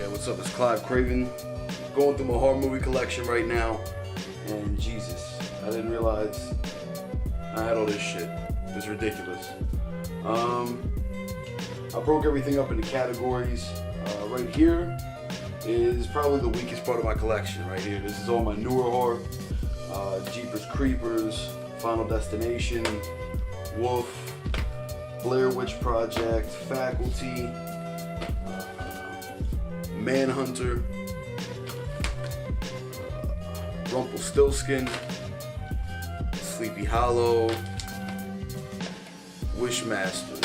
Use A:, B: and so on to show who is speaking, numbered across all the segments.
A: What's up? It's Klive Kraven. Going through my horror movie collection right now, and Jesus, I didn't realize I had all this shit. It's ridiculous. I broke everything up into categories. Right here is probably the weakest part of my collection. Right here, this is all my newer horror. Jeepers Creepers, Final Destination, Wolf, Blair Witch Project, Faculty, Manhunter, Rumpelstiltskin, Sleepy Hollow, Wishmaster,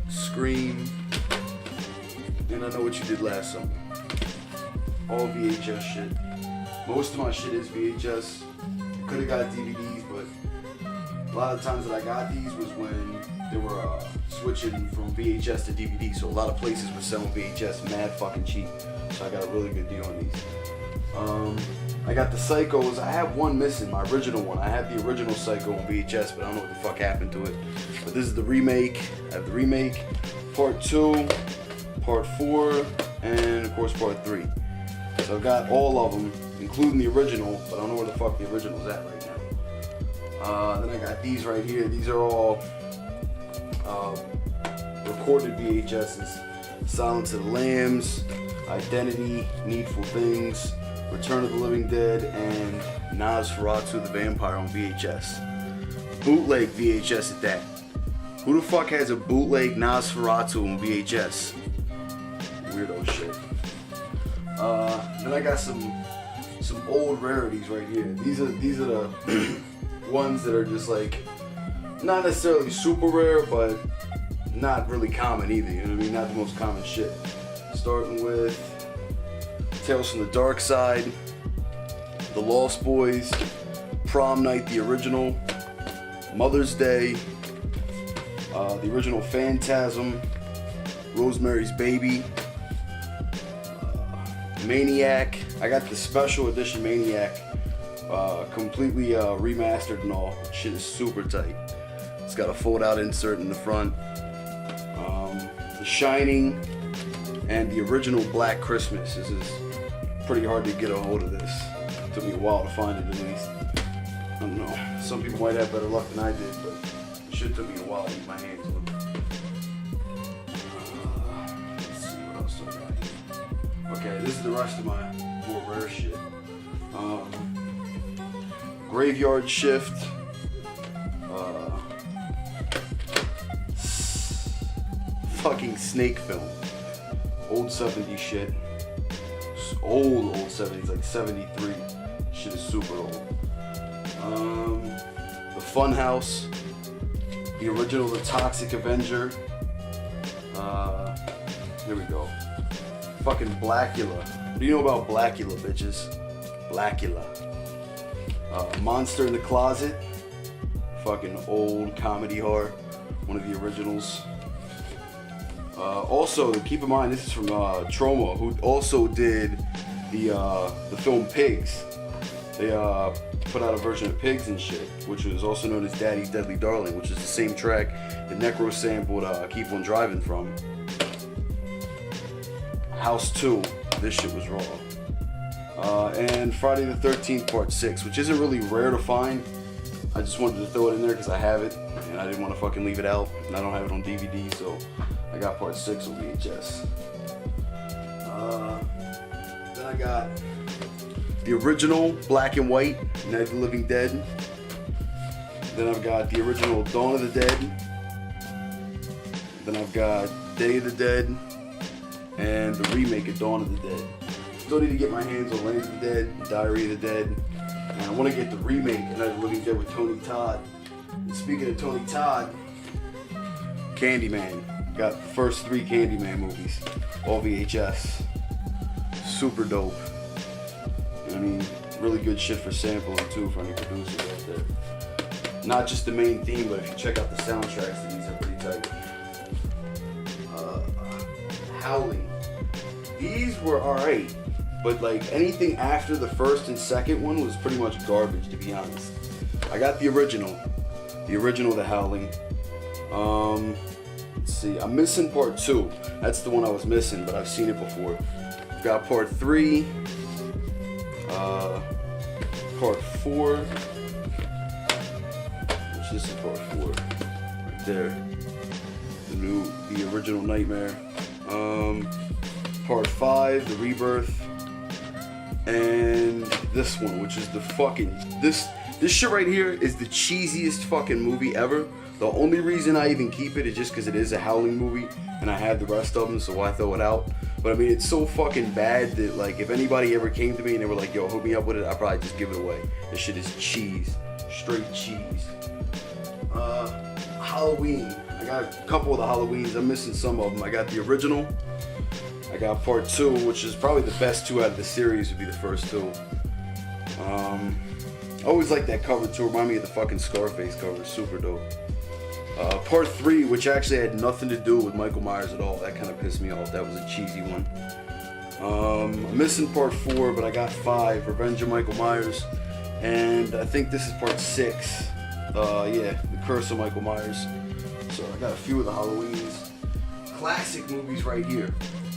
A: Scream, and I Know What You Did Last Summer. All VHS shit. Most of my shit is VHS. Could have got DVDs, but a lot of times that I got these was when they were switching from VHS to DVD. So a lot of places were selling VHS mad fucking cheap. So I got a really good deal on these. I got the Psychos. I have one missing, my original one. I have the original Psycho on VHS, but I don't know what the fuck happened to it. But this is the remake. I have the remake, part 2, part 4, and of course part 3. So I've got all of them, including the original, but I don't know where the fuck the original's at right now. Then I got these right here. These are all recorded VHSs. Silence of the Lambs, Identity, Needful Things, Return of the Living Dead, and Nosferatu the Vampire on VHS. Bootleg VHS at that. Who the fuck has a bootleg Nosferatu on VHS? Weirdo shit. Then I got some old rarities right here. These are the ones that are just like not necessarily super rare, but not really common either. You know what I mean? Not the most common shit. Starting with Tales from the Dark Side, The Lost Boys, Prom Night, the original, Mother's Day, the original Phantasm, Rosemary's Baby, Maniac. I got the special edition Maniac, completely remastered and all. Shit is super tight. It's got a fold-out insert in the front. The Shining and the original Black Christmas. This is pretty hard to get a hold of this. It took me a while to find it, at least. I don't know. Some people might have better luck than I did, but it should took me a while to get my hands on it. Let's see what else I got here. Okay, this is the rest of my more rare shit. Graveyard Shift. Fucking Snake Film. Old 70s shit. Old 70s, like 73. Shit is super old. The Funhouse. The original The Toxic Avenger. Here we go. Fucking Blackula. What do you know about Blackula, bitches? Blackula. Monster in the Closet. Fucking old comedy horror. One of the originals. Also, keep in mind, this is from Troma, who also did the film Pigs. They put out a version of Pigs and shit, which was also known as Daddy's Deadly Darling, which is the same track that Necro sampled Keep On Driving from. House 2, this shit was raw. And Friday the 13th Part 6, which isn't really rare to find. I just wanted to throw it in there because I have it, and I didn't want to fucking leave it out, and I don't have it on DVD, so I got Part 6 on VHS. Then I got the original Black and White, Night of the Living Dead. Then I've got the original Dawn of the Dead. Then I've got Day of the Dead, and the remake of Dawn of the Dead. Still need to get my hands on Land of the Dead, Diary of the Dead, and I want to get the remake of Night of the Living Dead with Tony Todd. And speaking of Tony Todd, Candyman. Got the first 3 Candyman movies, all VHS. Super dope. I mean, really good shit for sampling too for any producers out there. Not just the main theme, but if you check out the soundtracks, these are pretty tight. Howling. These were alright, but like anything after the first and second one was pretty much garbage, to be honest. I got the original, The Howling. Let's see, I'm missing part 2. That's the one I was missing, but I've seen it before. Got part 3, part 4, which is part 4, right there. The original Nightmare. Part 5, the Rebirth, and this one, which is the fucking this shit right here is the cheesiest fucking movie ever. The only reason I even keep it is just because it is a Howling movie, and I have the rest of them, so why throw it out? But I mean, it's so fucking bad that like if anybody ever came to me and they were like, "Yo, hook me up with it," I'd probably just give it away. This shit is cheese, straight cheese. Halloween. I got a couple of the Halloweens. I'm missing some of them. I got the original. I got part 2, which is probably the best 2 out of the series. Would be the first 2. I always like that cover too. Remind me of the fucking Scarface cover. Super dope. Part 3, which actually had nothing to do with Michael Myers at all. That kind of pissed me off. That was a cheesy one. I'm missing part 4, but I got 5. Revenge of Michael Myers, and I think this is part 6. Yeah, The Curse of Michael Myers. So I got a few of the Halloweens. Classic movies right here.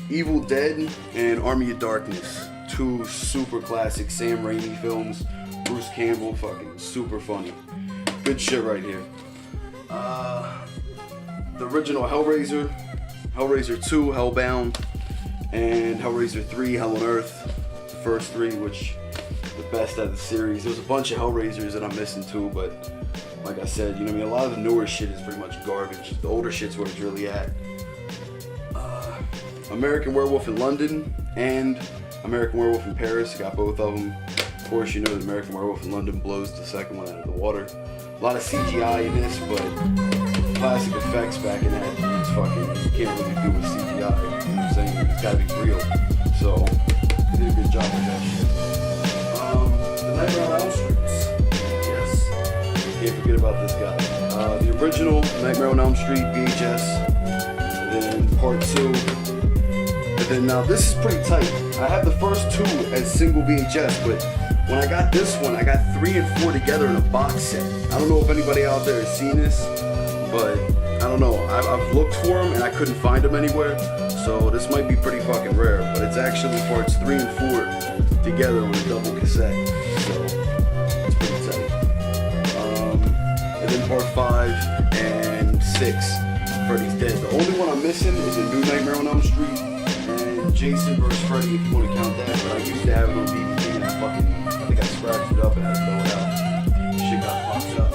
A: Evil Dead and Army of Darkness. 2 super classic Sam Raimi films. Bruce Campbell, fucking super funny. Good shit right here. The original Hellraiser. Hellraiser 2, Hellbound. And Hellraiser 3, Hell on Earth. The first 3, which the best out of the series. There's a bunch of Hellraisers that I'm missing too, but like I said, you know what I mean, a lot of the newer shit is pretty much garbage. The older shit's where it's really at. American Werewolf in London and American Werewolf in Paris. I got both of them. Of course, you know that American Werewolf in London blows the second one out of the water. A lot of CGI in this, but classic effects back in that, it's fucking, you can't really do with CGI. You know what I'm saying? It's gotta be real. So, they did a good job with that shit. The Nightmare on Elm Street. Yes. Can't forget about this guy. The original Nightmare on Elm Street VHS. And then part 2. And then now this is pretty tight. I have the first 2 as single VHS, but when I got this one, I got 3 and 4 together in a box set. I don't know if anybody out there has seen this, but I don't know. I've looked for them and I couldn't find them anywhere, so this might be pretty fucking rare. But it's actually parts 3 and 4 together on a double cassette, so it's pretty tight. And then part 5 and 6, Freddy's Dead. The only one I'm missing is a New Nightmare on Elm Street. Jason vs. Freddy, if you want to count that, but I used to have it on DVD and I think I scratched it up and had to throw it out. Shit got fucked up.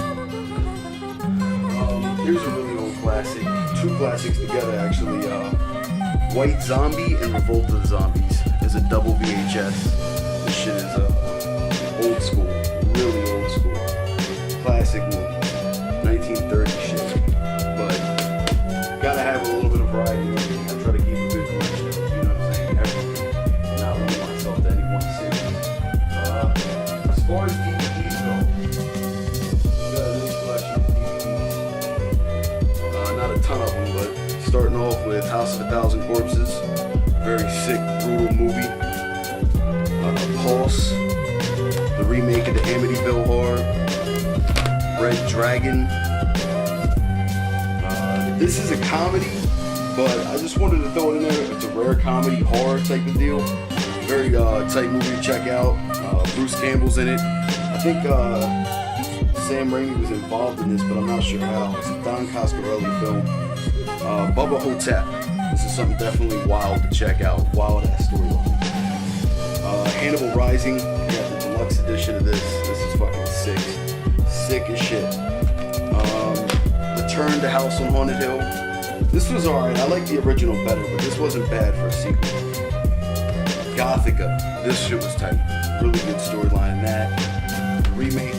A: Here's a really old classic. 2 classics together actually. White Zombie and Revolt of the Zombies is a double VHS. This shit is old school, really old school. Classic movie. 1930 shit. But gotta have a little bit of variety. I try to keep a good collection. As far as DVDs go, got a nice collection of DVDs. Not a ton of them, but starting off with House of a Thousand Corpses, very sick, brutal movie. Pulse, the remake of the Amityville Horror, Red Dragon. This is a comedy, but I just wanted to throw it in there. It's a rare comedy horror type of deal. Very tight movie to check out. Bruce Campbell's in it. I think Sam Raimi was involved in this, but I'm not sure how. It's a Don Coscarelli film. Bubba Hotep. This is something definitely wild to check out. Wild ass storyline. Hannibal Rising. I got the deluxe edition of this. This is fucking sick. Sick as shit. Return to House on Haunted Hill. This was alright. I like the original better, but this wasn't bad for a sequel. Gothica. This shit was tight. Really good storyline in that. The remake